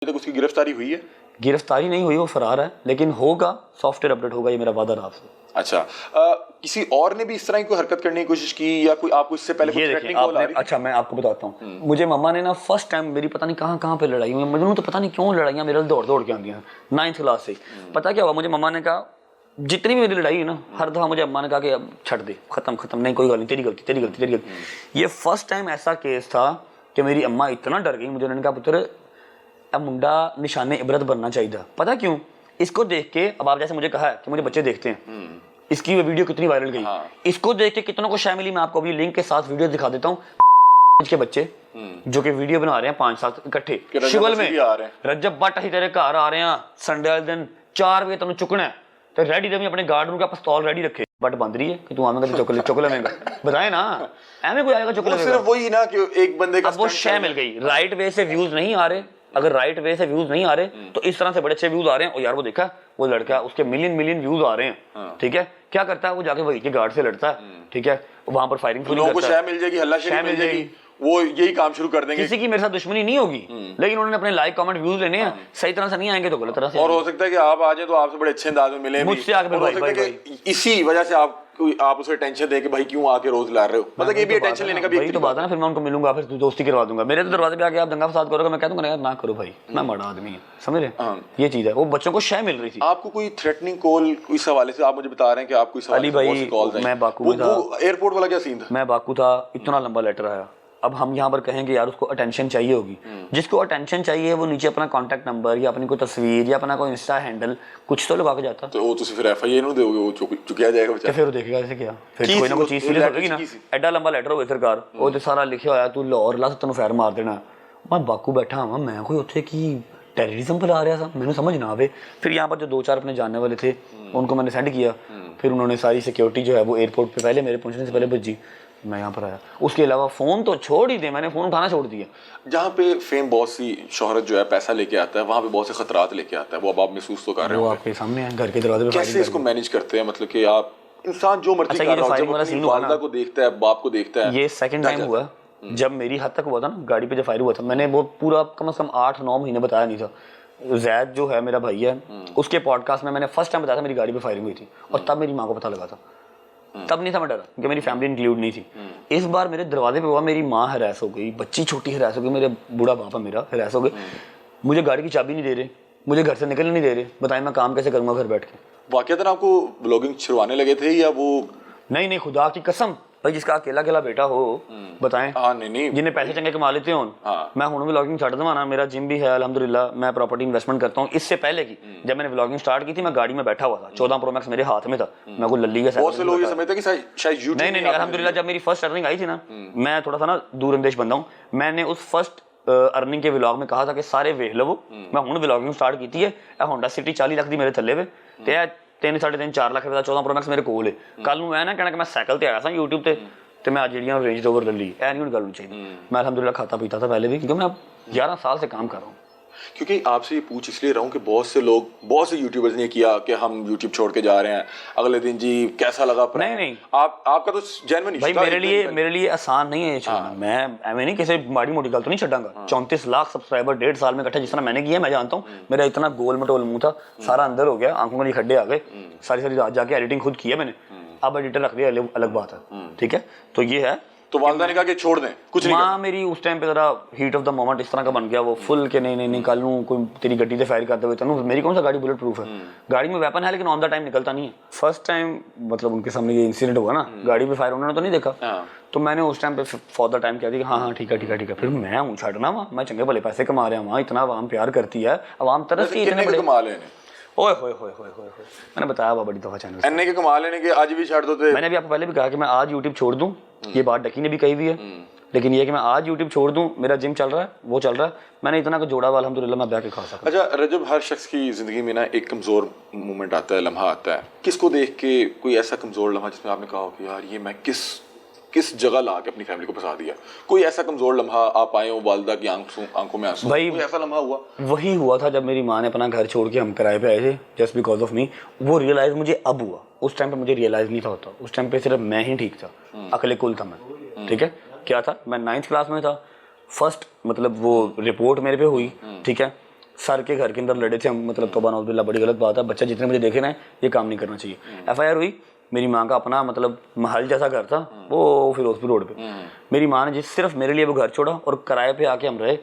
तक उसकी गिरफ्तारी हुई है? गिरफ्तारी नहीं हुई, वो फरार है, लेकिन होगा, सॉफ्टवेयर अपडेट होगा, ये मेरा वादा रहा आपसे। अच्छा, किसी और ने भी इस तरह की कोई हरकत करने की कोशिश की या कोई आपको इससे पहले कोई थ्रेटनिंग कॉल आ रही? अच्छा, मैं आपको बताता हूँ, मुझे मम्मा ने ना फर्स्ट टाइम मेरी पता नहीं कहाँ पे लड़ाई हुई, मुझे तो पता नहीं क्यों लड़ाइयाँ मेरे दौड़ के आती हैं 9th क्लास से। पता क्या हुआ, मुझे मम्मा ने कहा, जितनी भी मेरी लड़ाई हुई ना, हर दफा मुझे अम्मा ने कहा कि अब छੱਡ दे, खत्म, नहीं कोई गल नहीं, तेरी गलती। ये फर्स्ट टाइम ऐसा केस था कि मेरी अम्मा इतना डर गई, मुझे उन्होंने कहा पुत्र अब मुंडा निशाने इबरत बनना चाहिए। पता क्यों? इसको देख के, अब आप जैसे मुझे कहा है कि मुझे बच्चे देखते हैं, इसकी वीडियो कितनी वायरल गई, इसको देख के कितनों को शायद मिली। मैं आपको अभी लिंक के साथ वीडियो दिखा देता हूँ के बच्चे जो कि वीडियो बना रहे हैं 5-7 इकट्ठे शिवल में, रजब बट ही तेरे घर आ रहे हैं संडे वाले दिन 4 बजे तेन चुकना है, तो रेडी रही अपने गार्ड रूम का पिस्तौल रेडी रखे, बट बंद रही है कि तू आवेगा चुक लेगा, बताए ना एवं कोई आएगा चुक लेगा। सिर्फ वही ना कि एक बंदे का वो शय मिल गई, राइट वे से व्यूज नहीं आ रहे, अगर राइट वे से व्यूज नहीं आ रहे तो इस तरह से बड़े अच्छे व्यूज आ रहे हैं। और यार वो देखा, वो लड़का, उसके मिलियन व्यूज आ रहे हैं, ठीक है, क्या करता है वो जाके वही के गार्ड से लड़ता है, ठीक है, वहां पर फायरिंग लोगों को शय मिल जाएगी, हल्ला मिल जाएगी, वो यही काम शुरू कर देंगे। किसी की मेरे साथ दुश्मनी नहीं होगी, लेकिन उन्होंने अपने लाइक कमेंट व्यूज लेने हैं, सही तरह से नहीं आएंगे तो गलत तरह से। और हो सकता है कि आप आ जाए तो आपसे बड़े अच्छे अंदाज में मिले, मुझसे आके भाई इसी वजह से आप उसे टेंशन दे के भाई क्यों आके रोज ला रहे हो, मतलब ये भी टेंशन लेने का भी एक तो बात है ना। फिर मैं उनको मिलूंगा, फिर दोस्ती करवा दूंगा, मेरे तो दरवाजे पे आके आप दंगा फसाद करोगे, मैं कह दूंगा यार ना करो भाई, मैं बड़ा आदमी है, समझ रहे, ये चीज है। वो बच्चों को शय मिल रही थी। आपको कोई थ्रेटनिंग कॉल इस हवाले से आप मुझे बता रहे हैं कि आपको इस अली भाई, मैं बाकू में था, एयरपोर्ट वाला क्या सीन था? मैं बाकू था, इतना लंबा लेटर आया। अब हम यहाँ पर कहेंगे यार उसको अटेंशन चाहिए होगी, जिसको अटेंशन चाहिए वो नीचे अपना कॉन्टैक्ट नंबर या अपनी कोई तस्वीर या अपना कोई इंस्टा हैंडल कुछ तो लगा के जाता। तो वो फिर एफआईआर नहीं दोगे, वो चुकिया जाएगा बेचारा। फिर वो देखेगा ऐसे क्या, फिर कोई ना कोई चीज सीरियस होगी ना। एडा लंबा लेटर होवे सरकार, वो तो सारा लिखिया होया तू लाहौर ला तेन फैर मार देना। मैं बाकू बैठा हाँ, मैं कोई उत्थे की टेररिज्म फैला रहा था, मैंने समझ ना आवे। फिर यहाँ पर जो 2-4 अपने जानने वाले थे उनको मैंने सेंड किया, फिर उन्होंने सारी सिक्योरिटी जो है वो एयरपोर्ट पे पहले मेरे पहुंचने से पहले भेजी, मैं यहाँ पर आया। उसके अलावा फोन तो छोड़ ही दे, मैंने फोन उठाना छोड़ दिया। जहाँ पे फेम बहुत सी शोहरत जो है पैसा लेके आता है, वहाँ पे बहुत से खतरात लेके आता है, वो अब आप महसूस तो कर रहे हो, आपके सामने है, घर के दरवाजे पे। कैसे इसको मैनेज करते हैं? मतलब कि आप इंसान जो मर्जी कर रहा हो, जब अपनी वालिदा को देखता है, बाप को देखता है। ये सेकंड टाइम हुआ जब मेरी हद तक हुआ था ना, गाड़ी पे जब फायर हुआ था, मैंने वो पूरा कम से कम 8-9 महीने बताया नहीं था। जैद जो है मेरा भाई है, उसके पॉडकास्ट में मैंने फर्स्ट टाइम बताया था मेरी गाड़ी पे फायरिंग हुई थी, और तब मेरी माँ को पता लगा था, तब नहीं था मैं डरा क्योंकि मेरी फैमिली इंक्लूड नहीं थी। इस बार मेरे दरवाजे पे हुआ, मेरी माँ हरास हो गई, बच्ची छोटी हरास हो गई, मेरे बूढ़ा बाप है मेरा हरास हो गए, मुझे गाड़ी की चाबी नहीं दे रहे, मुझे घर से निकलने नहीं दे रहे, बताएं मैं काम कैसे करूँगा घर बैठ के। वाकई आपको ब्लॉगिंग छुड़वाने लगे थे या वो? नहीं, खुदा की कसम भाई, जिसका अकेला बेटा हो, बताएं, नहीं जिन्हें पैसे चंगे कमा लेते हो। मैं हूँ व्लॉगिंग छड़ दूंगा ना, मेरा जिम भी है अल्हम्दुलिल्लाह, मैं प्रॉपर्टी इन्वेस्टमेंट करता हूँ। इससे पहले की जब मैंने व्लॉगिंग स्टार्ट की थी, मैं गाड़ी में बैठा हुआ था, 14 प्रो मैक्स मेरे हाथ में था, मैं कोई लल्ली का बहुत से लोग ये समझते हैं कि शायद यूट्यूब। नहीं, अल्हम्दुलिल्लाह जब मेरी फर्स्ट अर्निंग आई थी ना, मैं थोड़ा सा ना दूरअंदेश बंदा हूँ, मैंने उस फर्स्ट अर्निंग के व्लॉग में कहा था कि सारे वेख लो, मैं हूँ व्लॉगिंग स्टार्ट की है, होंडा सिटी 40 लाख दी मेरे थल्ले पे, 3-3.5-4 लाख रुपए 14 प्रो मैक्स मेरे कोल है। कल नूं मैं ना कहना कि मैं साइकिल ते आया था यूट्यूब ते, तो मैं ਜਿਹੜੀਆਂ रेंज रोवर ले ली, ऐ नहीं गल होनी चाहिए। मैं अल्हम्दुलिल्लाह खाता पीता था पहले भी, क्योंकि मैं 11 साल से काम कर रहा हूँ। क्योंकि आपसे ये पूछ इसलिए रहा हूँ कि बहुत से लोग, बहुत से यूट्यूबर्स ने किया कि हम यूट्यूब छोड़ के जा रहे हैं, अगले दिन जी कैसा लगा। नहीं, आपका तो जेन्युइन भाई मेरे लिए आसान नहीं है ये छोड़ना। मैं एवं नहीं किसी माड़ी मोटी गल तो नहीं छड़ांगा। 34 लाख सब्सक्राइबर 1.5 साल में इकट्ठे जिस तरह मैंने किया, मैं जानता हूँ मेरा इतना गोल मटोल मुंह था, सारा अंदर हो गया, आंखों में खड्डे आ गए, सारी रात जाके एडिटिंग खुद की है मैंने, अब एडिटर रख दिया, अलग बात है, ठीक है। तो ये है, तो वालिदा ने कहा कि छोड़ दें, कुछ नहीं। माँ मेरी उस टाइम पे जरा हीट ऑफ द मोमेंट इस तरह का बन गया, वो फुल के नहीं कल नूं कोई तेरी गड्डी से फायर करते हुए तेनू, मेरी कौन सा गाड़ी बुलेट प्रूफ है, गाड़ी में वेपन है लेकिन ऑन द टाइम निकलता नहीं है। फर्स्ट टाइम मतलब उनके सामने ये इंसिडेंट हुआ ना, गाड़ी पे फायर उन्होंने तो नहीं देखा, तो मैंने उस टाइम पे फॉर द टाइम कह दिया हाँ ठीक है। फिर मैं हूँ छड़ना वहाँ, मैं चंगे भले पैसे कमा रहा वहाँ, इतना आवाम प्यार करती है, आवाम तरसती है, इतने बड़े कमा लेने। ओए मैंने बताया बड़ी दफा चैनल एनए के कमा लेने के आज भी छाड़ दो। मैंने भी आपको पहले भी कहा कि मैं आज यूट्यूब छोड़ दूं, ये बात डकी ने भी कही हुई है, लेकिन ये कि मैं आज यूट्यूब छोड़ दूं, मेरा जिम चल रहा है, वो चल रहा है, मैंने इतना कुछ जोड़ा हुआ अल्हम्दुलिल्लाह, मैं बैठ के खा सकता। अच्छा रजब, हर शख्स की जिंदगी में ना एक कमजोर मोमेंट आता है, लम्हा आता है, किसको देख के कोई ऐसा कमजोर लम्हा जिसमें आपने कहा कि यार ये मैं किस जगह ला के अपनी फैमिली को फंसा दिया, कोई ऐसा कमजोर लम्हा आप आए हो, वालिदा की आंखों में आंसू, भाई कोई ऐसा लम्हा हुआ? वही हुआ था जब मेरी माँ ने अपना घर छोड़ के हम किराए पे आए थे, जस्ट बिकॉज ऑफ मी। वो रियलाइज मुझे अब हुआ, उस टाइम पे मुझे रियलाइज नहीं था होता, उस टाइम पे सिर्फ मैं ही ठीक था, अकेले कुल था मैं, ठीक है। क्या था, मैं 9th क्लास में था, फर्स्ट मतलब वो रिपोर्ट मेरे पे हुई, ठीक है, सर के घर के अंदर लड़े थे हम, मतलब तौबा नौज़ुबिल्लाह, बड़ी गलत बात है। बच्चा जितने मुझे देखे ना ये काम नहीं करना चाहिए। FIR हुई, मेरी माँ का अपना मतलब महल जैसा घर था वो फिरोजपुर रोड पे। मेरी माँ ने जिस सिर्फ मेरे लिए वो घर छोड़ा और किराए पे आके हम रहे,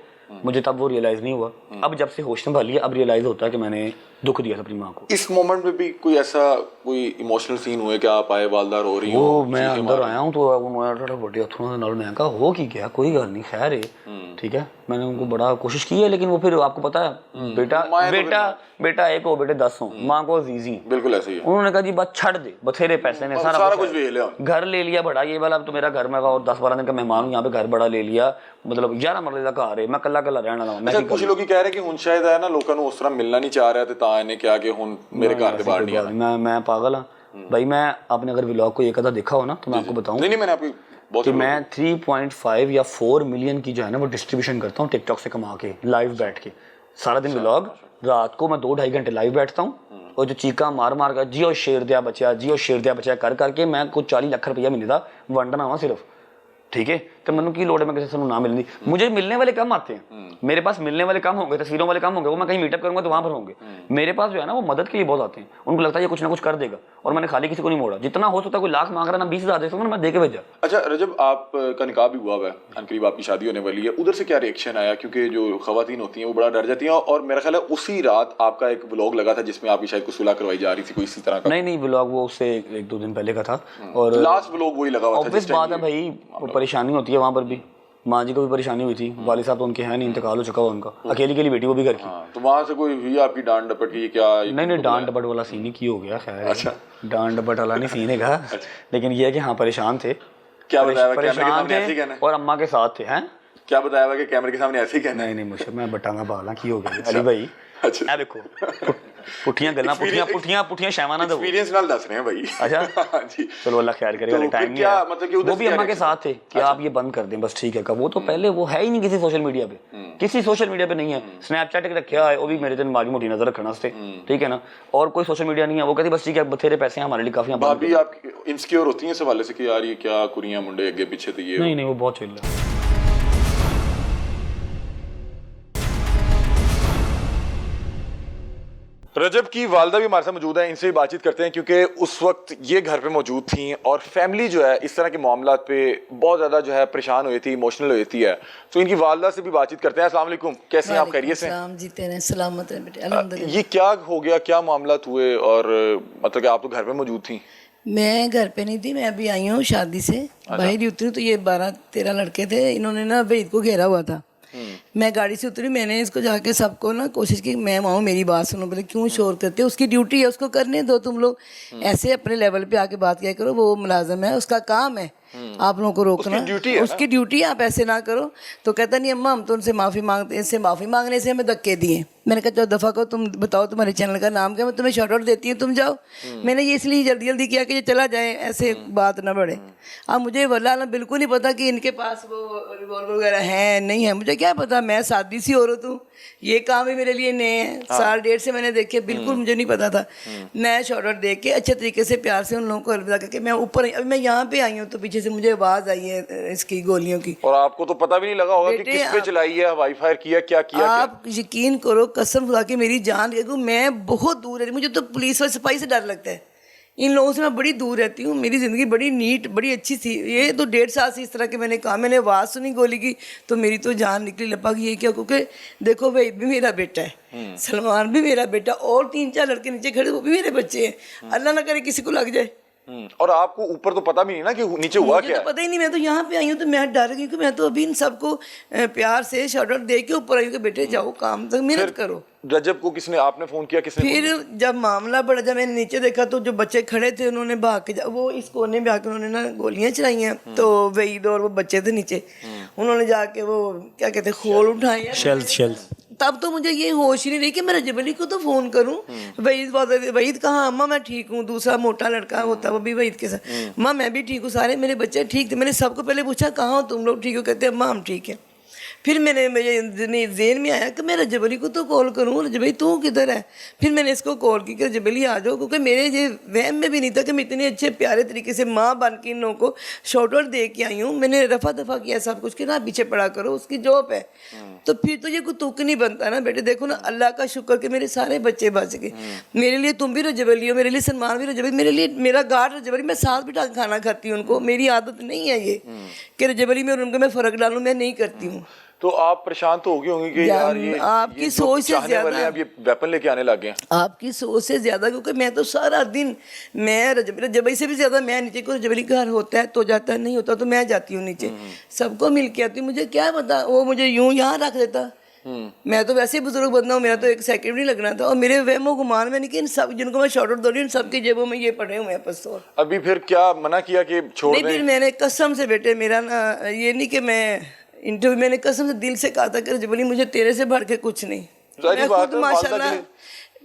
मुझे तब वो रियलाइज़ नहीं हुआ। अब जब से होश संभाली है अब रियलाइज़ होता है कि मैंने दुख दिया था अपनी माँ को। इस मोमेंट में भी कोई ऐसा कोई इमोशनल सीन हुए कि आप आए, वालदा रो रही हो? वो मैं अंदर आया हूँ तो बड़े हथों के नाल मैं कहा हो की गया, कोई गल नहीं, खैर है, ठीक है। मैंने उनको बड़ा कोशिश की है, लेकिन वो फिर आपको पता है बेटा एक हो बेटे 10 हो, माँ को अजीजी बिल्कुल ऐसे ही है। उन्होंने कहा जी बस छड़ दे, बथेरे पैसे ने सारा कुछ ले लिया, घर ले लिया बड़ा, ये वाला अब तो मेरा घर में और 10-12 दिन का मेहमान हूँ यहाँ पे, घर बड़ा ले लिया, मतलब 11 मरले का घर है, मैं कल्ला रहने वाला हूँ। कुछ लोग कह रहे हैं कि हुण शायद है ना लोगों को उस तरह मिलना नहीं चाह रहा ते तां इन्हें क्या कि हुण मेरे घर के बाहर नहीं आना। मैं पागल हाँ भाई। मैं आपने अगर व्लॉग को एक आधा देखा हो ना तो मैं आपको बताऊं, नहीं मैंने आपकी कि मैं 3.5 या 4 मिलियन की जो है ना वो डिस्ट्रीब्यूशन करता हूँ टिकटॉक से कमा के, लाइव बैठ के सारा दिन व्लॉग, रात को मैं 2-2.5 घंटे लाइव बैठता हूँ और जो चीका मार कर जियो शेर दिया बचा कर करके मैं कुछ 40 लाख रुपया महीने का वंडना हुआ सिर्फ, ठीक है। तो मैंने की लोड़ है मैं किसी से ना मिलनी, मुझे मिलने वाले कम आते हैं, मेरे पास मिलने वाले कम होंगे, तस्वीरों वाले कम होंगे, वो मैं कहीं मीटअप करूंगा तो वहां पर होंगे। मेरे पास जो है ना वो मदद के लिए बहुत आते हैं, उनको लगता है ये कुछ ना कुछ कर देगा, और मैंने खाली किसी को नहीं मोड़ा। जितना हो सकता है, कोई लाख मांग रहा ना 20,000 दे सकूँ मैं दे के भेजा। अच्छा रजब, आपका निकाह भी हुआ है, अनकरीब आपकी शादी होने वाली है, उधर से क्या रिएक्शन आया? क्योंकि जो खवातीन होती हैं वो बड़ा डर जाती हैं, और मेरा ख्याल है उसी रात आपका एक व्लॉग लगा था जिसमें आपकी शायद कुछ सुलह करवाई जा रही थी, कोई इसी तरह का। नहीं व्लॉग वो उससे 1-2 दिन पहले का था, और लास्ट व्लॉग वही लगा हुआ था। ऑब्वियस बात है भाई, परेशानी होती है वहाँ पर भी, माँ जी को भी परेशानी हुई थी, वालिद साहब तो उनके हैं नहीं, इंतकाल हो चुका हुआ उनका, अकेली के लिए बेटी वो भी घर की। तो वहाँ से कोई हुई आपकी डांट डपट की क्या? नहीं डांट डपट वाला सीन ही की हो गया, खैर। अच्छा, डांट डपट वाला नहीं सीन है, लेकिन ये है कि हाँ परेशान थे। क्या बताया परेशान थे और अम्मा के साथ थे। हैं क्या बताया कि कैमरे के सामने ऐसे ही कहना? नहीं मुझे मैं बटांगा बाला की हो गया अली भाई। अच्छा देखो पुठियां गल्ला पुठियां शैवाना दो एक्सपीरियंस नाल दस रहे हैं भाई। अच्छा जी, चलो अल्लाह खैर करेगा। टाइम नहीं है, मतलब कि वो भी अम्मा के साथ थे कि आप ये बंद कर दें बस, ठीक है। का वो तो पहले वो है ही नहीं किसी सोशल मीडिया पे, किसी सोशल मीडिया पे नहीं है। स्नैपचैट रखा है वो भी मेरे दिन माड़ी मोटी नजर रखना से, ठीक है ना, और कोई सोशल मीडिया नहीं है। वो कहती बस ठीक है बथेरे पैसे हमारे लिए काफी। भाभी आप इनसिक्योर होती हैं इस हवाले से कि यार ये क्या कुड़ियां मुंडे आगे पीछे तो ये? नहीं वो बहुत चिल है। रजब की वालदा भी हमारे साथ मौजूद है, इनसे भी बातचीत करते हैं क्योंकि उस वक्त ये घर पे मौजूद थी और फैमिली जो है इस तरह के मामलात पे बहुत ज़्यादा जो है परेशान हुई थी, इमोशनल हुई थी है। तो इनकी वालदा से भी बातचीत करते हैं। अस्सलाम वालेकुम, कैसे हैं आप? खैरियत से? जीते रहे, सलामत रहे बेटे, अल्हम्दुलिल्लाह। ये क्या हो गया, क्या मामलात हुए? और मतलब कि आप तो घर पे मौजूद थी? मैं घर पे नहीं थी, मैं अभी आई हूँ शादी से, बाहर ही उतरी तो ये 12-13 लड़के थे, इन्होंने ना वहीद को घेरा हुआ था। मैं गाड़ी से उतरी, मैंने इसको जाके सबको ना कोशिश की, मैं माऊँ मेरी बात सुनो, बोले क्यों शोर करते हो, उसकी ड्यूटी है, उसको करने दो, तुम लोग ऐसे अपने लेवल पे आके बात किया करो, वो मुलाजम है, उसका काम है आप लोगों को रोकना, उसकी ड्यूटी है, आप ऐसे ना करो। तो कहता नहीं अम्मा हम तो उनसे माफ़ी मांगते हैं, इससे माफ़ी मांगने से हमें धक्के दिए। मैंने कहा चलो दफ़ा को तुम बताओ तुम्हारे चैनल का नाम क्या, मैं तुम्हें शॉर्ट आउट देती हूँ, तुम जाओ। मैंने ये इसलिए जल्दी किया कि ये चला जाए, ऐसे बात ना बढ़े। अब मुझे वल्लाह बिल्कुल नहीं पता कि इनके पास वो रिवॉल्वर वगैरह है नहीं है, मुझे क्या पता, मैं सादी सी औरत हूँ, ये काम भी मेरे लिए नए हैं, 1.5 साल से मैंने देखे, बिल्कुल मुझे नहीं पता था। मैं शॉर्ट आउट देख के अच्छे तरीके से प्यार से उन लोगों को अलविदा करके मैं ऊपर, अभी मैं यहाँ पे आई हूँ तो पीछे से मुझे आवाज़ आई है इसकी गोलियों की। और आपको तो पता भी नहीं लगा होगा कि किस पे चलाई है, हवाई फायर किया, क्या किया? आप यकीन करो, कसम खुदा की मेरी जान के, मैं बहुत दूर रहती, मुझे तो पुलिस और सिपाही से डर लगता है, इन लोगों से मैं बड़ी दूर रहती हूँ। मेरी ज़िंदगी बड़ी नीट, बड़ी अच्छी थी। ये तो 1.5 साल से इस तरह के मैंने कहा, मैंने आवाज़ सुनी गोली की तो मेरी तो जान निकली लपक। ये क्या, क्योंकि देखो भाई भी मेरा बेटा है, सलमान भी मेरा बेटा, और 3-4 लड़के नीचे खड़े वो भी मेरे बच्चे हैं, अल्लाह ना करे किसी को लग जाए। और आपको ऊपर तो पता भी नहीं ना कि नीचे हुआ क्या? तो पता ही नहीं, मैं तो यहाँ पे आई हूँ तो मैं डर गई कि मैं तो अभी इन सबको प्यार से शॉर्ट आउट दे के ऊपर आई हूँ कि बेटे जाओ काम तक मेहनत करो। रजब को किसने, आपने फोन किया, किसने? फिर जब मामला बढ़ा, जब मैंने नीचे देखा तो जो बच्चे खड़े थे उन्होंने भाग के वो इस कोने में आके उन्होंने ना गोलियां चलाई हैं, तो वहीद और वो बच्चे थे नीचे, उन्होंने जाके वो क्या कहते खोल उठाए, शेल्स। तब तो मुझे ये होश ही नहीं रही कि मैं रजब अली को तो फ़ोन करूं। वहीद कहाँ? अम्मा मैं ठीक हूँ। दूसरा मोटा लड़का होता वो भी वहीद के साथ, अम्मा मैं भी ठीक हूँ, सारे मेरे बच्चे ठीक थे। मैंने सबको पहले पूछा कहाँ हो तुम लोग, ठीक हो? कहते अम्मा हम ठीक हैं। फिर मुझे जेन में आया कि मैं रजब अली को तो कॉल करूँ, रजब भाई तू किधर है। फिर मैंने इसको कॉल की कि रजब अली आ जाओ, क्योंकि मेरे ये वहम में भी नहीं था कि मैं इतने अच्छे प्यारे तरीके से माँ बन के इन लोगों को शॉर्ट आउट दे के आई हूँ। मैंने रफा दफा किया सब कुछ कि ना पीछे पड़ा करो, उसकी जॉब है। तो फिर तो ये कोई तुक नहीं बनता ना बेटे। देखो ना, अल्लाह का शुक्र कि मेरे सारे बच्चे बच गए। मेरे लिए तुम भी रजब अली हो, मेरे लिए सलमान भी रजब अली, मेरे लिए मेरा गार्ड रजब अली। मैं साथ बिठा के खाना खाती हूँ उनको, मेरी आदत नहीं है ये कि रजब अली में और उनको मैं फ़र्क डालूँ, मैं नहीं करती हूँ। तो आप परेशान तो हो गई होंगी कि यार ये आपकी ये सोच से चाहने वाले ज्यादा हैं, अब ये वेपन लेके आने लगे हैं। आपकी सोच से ज़्यादा, क्योंकि मैं तो सारा दिन, मैं रजब अली से भी ज़्यादा मैं नीचे को, रजब अली घर होता है तो जाता है, नहीं होता तो मैं जाती हूँ नीचे, सबको मिल के आती हूँ। मुझे क्या पता वो मुझे यूं यहाँ रख देता। मैं तो वैसे ही बुजुर्ग बंदा हूँ, मेरा तो एक सेकंड नहीं लगना था। और मेरे वहमो गुमान में नहीं कि इन सब जिनको मैं शॉर्ट आउट दो रही हूँ, सबकी जेबों में ये पड़े हुए हैं पिस्तौल। अभी फिर क्या मना किया कि छोड़ नहीं, दें? फिर मैंने कसम से बेटे, मेरा ना ये नहीं कि मैं इंटरव्यू, मैंने कसम से दिल से कहा था कि रजब अली मुझे तेरे से बढ़ के कुछ नहीं।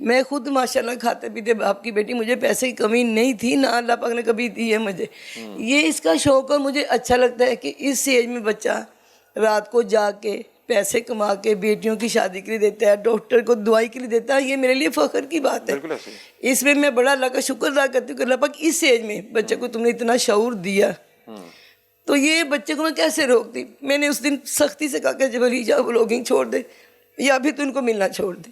मैं खुद माशाल्लाह खाते पीते बाप की बेटी, मुझे पैसे की कमी नहीं थी ना, अल्लाह पाक ने कभी दी है मुझे। ये इसका शौक, और मुझे अच्छा लगता है कि इस एज में बच्चा रात को जाके पैसे कमा के बेटियों की शादी के लिए देता है, डॉक्टर को दवाई के लिए देता है, ये मेरे लिए फख्र की बात है। बिल्कुल ऐसे ही। इसमें मैं बड़ा अल्लाह का शुक्र अदा करती हूँ कि अल्लाह पाक इस एज में बच्चे को तुमने इतना शऊर दिया। तो ये बच्चे को मैं कैसे रोकती। मैंने उस दिन सख्ती से कहा कि जब अली जा व्लॉगिंग छोड़ दे, या भी तो इनको मिलना छोड़ दे।